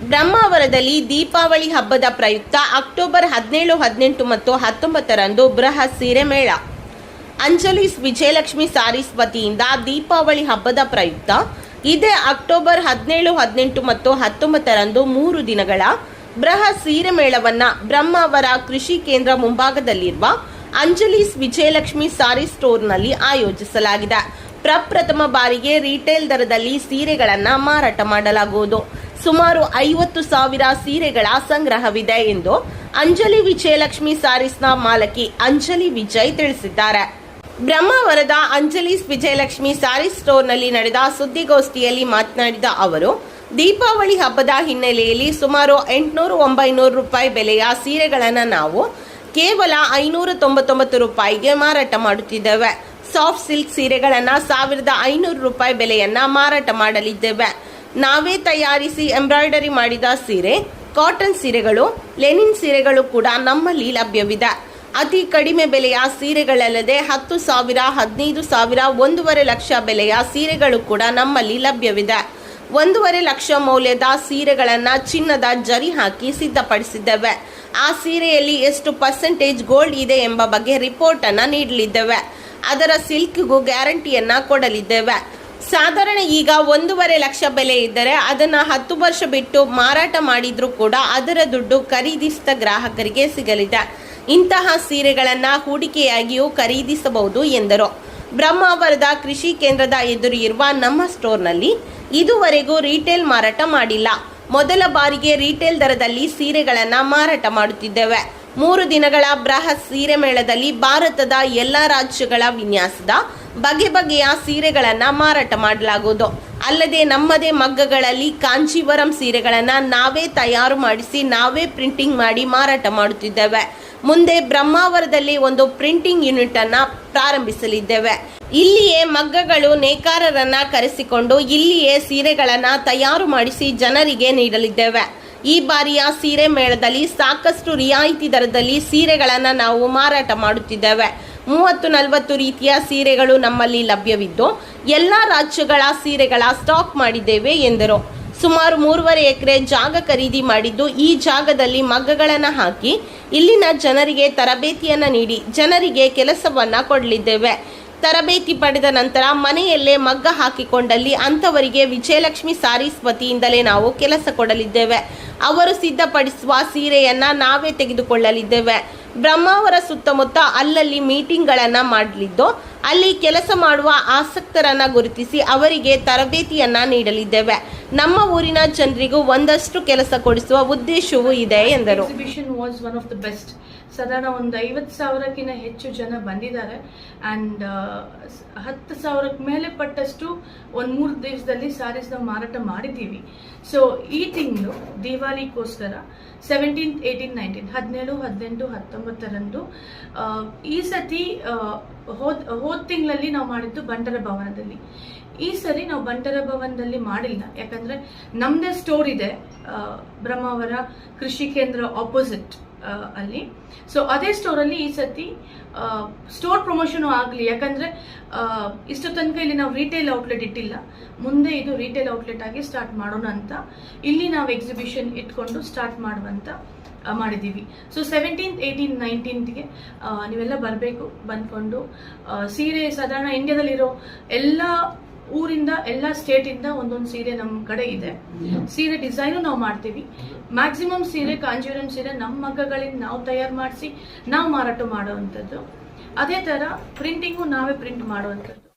ಬ್ರಹ್ಮಾವರದಲ್ಲಿ ದೀಪಾವಳಿ ಹಬ್ಬದ ಪ್ರಯುಕ್ತ ಅಕ್ಟೋಬರ್ 17, 18 ಮತ್ತು 19ರಂದು ಬೃಹತ್ ಸೀರೆ ಮೇಳ. ಅಂಜಲೀಸ್ ವಿಜಯಲಕ್ಷ್ಮಿ ಸಾರೀಸ್ ವತಿಯಿಂದ ದೀಪಾವಳಿ ಹಬ್ಬದ ಪ್ರಯುಕ್ತ ಇದೇ ಅಕ್ಟೋಬರ್ 17, 18 ಮತ್ತು 19ರಂದು 3 ದಿನಗಳ ಬೃಹತ್ ಸೀರೆ ಮೇಳವನ್ನ ಬ್ರಹ್ಮಾವರ ಕೃಷಿ ಕೇಂದ್ರ ಮುಂಭಾಗದಲ್ಲಿರುವ ಅಂಜಲೀಸ್ ವಿಜಯಲಕ್ಷ್ಮಿ ಸಾರೀಸ್ ಸ್ಟೋರ್ನಲ್ಲಿ ಆಯೋಜಿಸಲಾಗಿದೆ. ಪ್ರಪ್ರಥಮ ಬಾರಿಗೆ ರಿಟೇಲ್ ದರದಲ್ಲಿ ಸೀರೆಗಳನ್ನು ಮಾರಾಟ ಮಾಡಲಾಗುವುದು. ಸುಮಾರು 50,000 ಸೀರೆಗಳ ಸಂಗ್ರಹವಿದೆ ಎಂದು ಅಂಜಲಿ ವಿಜಯಲಕ್ಷ್ಮಿ ಸಾರೀಸ್ನ ಮಾಲಕಿ ಅಂಜಲಿ ವಿಜಯ್ ತಿಳಿಸಿದ್ದಾರೆ. ಬ್ರಹ್ಮಾವರದ ಅಂಜಲೀಸ್ ವಿಜಯಲಕ್ಷ್ಮಿ ಸಾರೀಸ್ ಸ್ಟೋರ್ನಲ್ಲಿ ನಡೆದ ಸುದ್ದಿಗೋಷ್ಠಿಯಲ್ಲಿ ಮಾತನಾಡಿದ ಅವರು, ದೀಪಾವಳಿ ಹಬ್ಬದ ಹಿನ್ನೆಲೆಯಲ್ಲಿ ಸುಮಾರು 800-900 ರೂಪಾಯಿ ಬೆಲೆಯ ಸೀರೆಗಳನ್ನು ನಾವು ಕೇವಲ 599 ರೂಪಾಯಿಗೆ ಮಾರಾಟ ಮಾಡುತ್ತಿದ್ದೇವೆ. ಸಾಫ್ಟ್ ಸಿಲ್ಕ್ ಸೀರೆಗಳನ್ನು 1,500 ರೂಪಾಯಿ ಬೆಲೆಯನ್ನ ಮಾರಾಟ ಮಾಡಲಿದ್ದೇವೆ. ನಾವೇ ತಯಾರಿಸಿ ಎಂಬ್ರಾಯ್ಡರಿ ಮಾಡಿದ ಸೀರೆ, ಕಾಟನ್ ಸೀರೆಗಳು, ಲೆನಿನ್ ಸೀರೆಗಳು ಕೂಡ ನಮ್ಮಲ್ಲಿ ಲಭ್ಯವಿದೆ. ಅತಿ ಕಡಿಮೆ ಬೆಲೆಯ ಸೀರೆಗಳಲ್ಲದೆ 10,000, 15,000, 1.5 ಲಕ್ಷ ಬೆಲೆಯ ಸೀರೆಗಳು ಕೂಡ ನಮ್ಮಲ್ಲಿ ಲಭ್ಯವಿದೆ. 1.5 ಲಕ್ಷ ಮೌಲ್ಯದ ಸೀರೆಗಳನ್ನು ಚಿನ್ನದ ಜರಿ ಹಾಕಿ ಸಿದ್ಧಪಡಿಸಿದ್ದೇವೆ. ಆ ಸೀರೆಯಲ್ಲಿ ಎಷ್ಟು % ಗೋಲ್ಡ್ ಇದೆ ಎಂಬ ಬಗ್ಗೆ ರಿಪೋರ್ಟ್ ಅನ್ನು ನೀಡಲಿದ್ದೇವೆ. ಅದರ ಸಿಲ್ಕ್ಗೂ ಗ್ಯಾರಂಟಿಯನ್ನ ಕೊಡಲಿದ್ದೇವೆ. ಸಾಧಾರಣ ಈಗ 1.5 ಲಕ್ಷ ಬೆಲೆ ಇದ್ದರೆ ಅದನ್ನು 10 ವರ್ಷ ಬಿಟ್ಟು ಮಾರಾಟ ಮಾಡಿದ್ರೂ ಕೂಡ ಅದರ ದುಡ್ಡು ಖರೀದಿಸಿದ ಗ್ರಾಹಕರಿಗೆ ಸಿಗಲಿದೆ. ಇಂತಹ ಸೀರೆಗಳನ್ನು ಹೂಡಿಕೆಯಾಗಿಯೂ ಖರೀದಿಸಬಹುದು ಎಂದರು. ಬ್ರಹ್ಮಾವರದ ಕೃಷಿ ಕೇಂದ್ರದ ಎದುರು ಇರುವ ನಮ್ಮ ಸ್ಟೋರ್ನಲ್ಲಿ ಇದುವರೆಗೂ ರಿಟೇಲ್ ಮಾರಾಟ ಮಾಡಿಲ್ಲ. ಮೊದಲ ಬಾರಿಗೆ ರಿಟೇಲ್ ದರದಲ್ಲಿ ಸೀರೆಗಳನ್ನು ಮಾರಾಟ ಮಾಡುತ್ತಿದ್ದೇವೆ. 3 ದಿನಗಳ ಬೃಹತ್ ಸೀರೆ ಮೇಳದಲ್ಲಿ ಭಾರತದ ಎಲ್ಲ ರಾಜ್ಯಗಳ ವಿನ್ಯಾಸದ ಬಗೆ ಬಗೆಯ ಸೀರೆಗಳನ್ನು ಮಾರಾಟ ಮಾಡಲಾಗುವುದು. ಅಲ್ಲದೆ ನಮ್ಮದೇ ಮಗ್ಗಗಳಲ್ಲಿ ಕಾಂಚೀವರಂ ಸೀರೆಗಳನ್ನು ನಾವೇ ತಯಾರು ಮಾಡಿಸಿ ನಾವೇ ಪ್ರಿಂಟಿಂಗ್ ಮಾಡಿ ಮಾರಾಟ ಮಾಡುತ್ತಿದ್ದೇವೆ. ಮುಂದೆ ಬ್ರಹ್ಮಾವರದಲ್ಲಿ ಒಂದು ಪ್ರಿಂಟಿಂಗ್ ಯೂನಿಟ್ ಅನ್ನ ಪ್ರಾರಂಭಿಸಲಿದ್ದೇವೆ. ಇಲ್ಲಿಯೇ ಮಗ್ಗಗಳು ನೇಕಾರರನ್ನ ಕರೆಸಿಕೊಂಡು ಇಲ್ಲಿಯೇ ಸೀರೆಗಳನ್ನು ತಯಾರು ಮಾಡಿಸಿ ಜನರಿಗೆ ನೀಡಲಿದ್ದೇವೆ. ಈ ಬಾರಿಯ ಸೀರೆ ಮೇಳದಲ್ಲಿ ಸಾಕಷ್ಟು ರಿಯಾಯಿತಿ ದರದಲ್ಲಿ ಸೀರೆಗಳನ್ನು ನಾವು ಮಾರಾಟ ಮಾಡುತ್ತಿದ್ದೇವೆ. 30-40 ರೀತಿಯ ಸೀರೆಗಳು ನಮ್ಮಲ್ಲಿ ಲಭ್ಯವಿದ್ದು ಎಲ್ಲ ರಾಜ್ಯಗಳ ಸೀರೆಗಳ ಸ್ಟಾಕ್ ಮಾಡಿದ್ದೇವೆ ಎಂದರು. ಸುಮಾರು 3.5 ಎಕರೆ ಜಾಗ ಖರೀದಿ ಮಾಡಿದ್ದು ಈ ಜಾಗದಲ್ಲಿ ಮಗ್ಗಗಳನ್ನು ಹಾಕಿ ಇಲ್ಲಿನ ಜನರಿಗೆ ತರಬೇತಿಯನ್ನು ನೀಡಿ ಜನರಿಗೆ ಕೆಲಸವನ್ನ ಕೊಡಲಿದ್ದೇವೆ. ತರಬೇತಿ ಪಡೆದ ನಂತರ ಮನೆಯಲ್ಲೇ ಮಗ್ಗ ಹಾಕಿಕೊಂಡಲ್ಲಿ ಅಂಥವರಿಗೆ ವಿಜಯಲಕ್ಷ್ಮಿ ಸಾರೀಸ್ ವತಿಯಿಂದಲೇ ನಾವು ಕೆಲಸ ಕೊಡಲಿದ್ದೇವೆ. ಅವರು ಸಿದ್ಧಪಡಿಸುವ ಸೀರೆಯನ್ನ ನಾವೇ ತೆಗೆದುಕೊಳ್ಳಲಿದ್ದೇವೆ. ಬ್ರಹ್ಮಾವರ ಸುತ್ತಮುತ್ತ ಅಲ್ಲಲ್ಲಿ ಮೀಟಿಂಗ್ಗಳನ್ನು ಮಾಡಲಿದ್ದು ಅಲ್ಲಿ ಕೆಲಸ ಮಾಡುವ ಆಸಕ್ತರನ್ನ ಗುರುತಿಸಿ ಅವರಿಗೆ ತರಬೇತಿಯನ್ನ ನೀಡಲಿದ್ದೇವೆ. ನಮ್ಮ ಊರಿನ ಜನರಿಗೂ ಒಂದಷ್ಟು ಕೆಲಸ ಕೊಡಿಸುವ ಉದ್ದೇಶವೂ ಇದೆ ಎಂದರು. ಸಾಧಾರಣ ಒಂದು 50,000ಕ್ಕಿಂತ ಹೆಚ್ಚು ಜನ ಬಂದಿದ್ದಾರೆ ಆ್ಯಂಡ್ 10,000 ಮೇಲೆ ಪಟ್ಟಷ್ಟು ಒಂದು 3 ದಿವಸದಲ್ಲಿ ಸಾರೀಸ್ ನಾವು ಮಾರಾಟ ಮಾಡಿದ್ದೀವಿ. ಸೊ ಈ ತಿಂಗಳು ದಿವಾಲಿಗೋಸ್ಕರ 17, 18, 19, 17, 18, 19ರಂದು ಈ ಸತಿ ಹೋದ ತಿಂಗಳಲ್ಲಿ ನಾವು ಮಾಡಿದ್ದು ಬಂಟರ ಭವನದಲ್ಲಿ. ಈ ಸರಿ ನಾವು ಬಂಟರ ಭವನದಲ್ಲಿ ಮಾಡಿಲ್ಲ, ಯಾಕಂದ್ರೆ ನಮ್ದೇ ಸ್ಟೋರ್ ಇದೆ ಬ್ರಹ್ಮಾವರ ಕೃಷಿ ಕೇಂದ್ರ ಆಪೋಸಿಟ್ ಅಲ್ಲಿ. ಸೊ ಅದೇ ಸ್ಟೋರಲ್ಲಿ ಈ ಸತಿ ಸ್ಟೋರ್ ಪ್ರಮೋಷನ್ ಆಗಲಿ, ಯಾಕಂದ್ರೆ ಇಷ್ಟು ತನಕ ಇಲ್ಲಿ ನಾವು ರಿಟೇಲ್ ಔಟ್ಲೆಟ್ ಇಟ್ಟಿಲ್ಲ. ಮುಂದೆ ಇದು ರಿಟೇಲ್ ಔಟ್ಲೆಟ್ ಆಗಿ ಸ್ಟಾರ್ಟ್ ಮಾಡೋಣ ಅಂತ ಇಲ್ಲಿ ನಾವು ಎಕ್ಸಿಬಿಷನ್ ಇಟ್ಕೊಂಡು ಸ್ಟಾರ್ಟ್ ಮಾಡುವಂತ ಮಾಡಿದ್ದೀವಿ. ಸೊ 17th, 18th, 19th ನೀವೆಲ್ಲ ಬರಬೇಕು. ಬಂದ್ಕೊಂಡು ಸೀರೆ ಸಾಧಾರಣ ಇಂಡಿಯಾದಲ್ಲಿರೋ ಎಲ್ಲ ಊರಿಂದ ಎಲ್ಲ ಸ್ಟೇಟಿಂದ ಒಂದೊಂದು ಸೀರೆ ನಮ್ಮ ಕಡೆ ಇದೆ. ಸೀರೆ ಡಿಸೈನು ನಾವು ಮಾಡ್ತೀವಿ. ಮ್ಯಾಕ್ಸಿಮಮ್ ಸೀರೆ ಕಾಂಜೀವರಂ ಸೀರೆ ನಮ್ಮ ಮಗ್ಗಗಳಿಂದ ನಾವು ತಯಾರು ಮಾಡಿಸಿ ನಾವು ಮಾರಾಟ ಮಾಡುವಂಥದ್ದು. ಅದೇ ತರ ಪ್ರಿಂಟಿಂಗು ನಾವೇ ಪ್ರಿಂಟ್ ಮಾಡುವಂಥದ್ದು.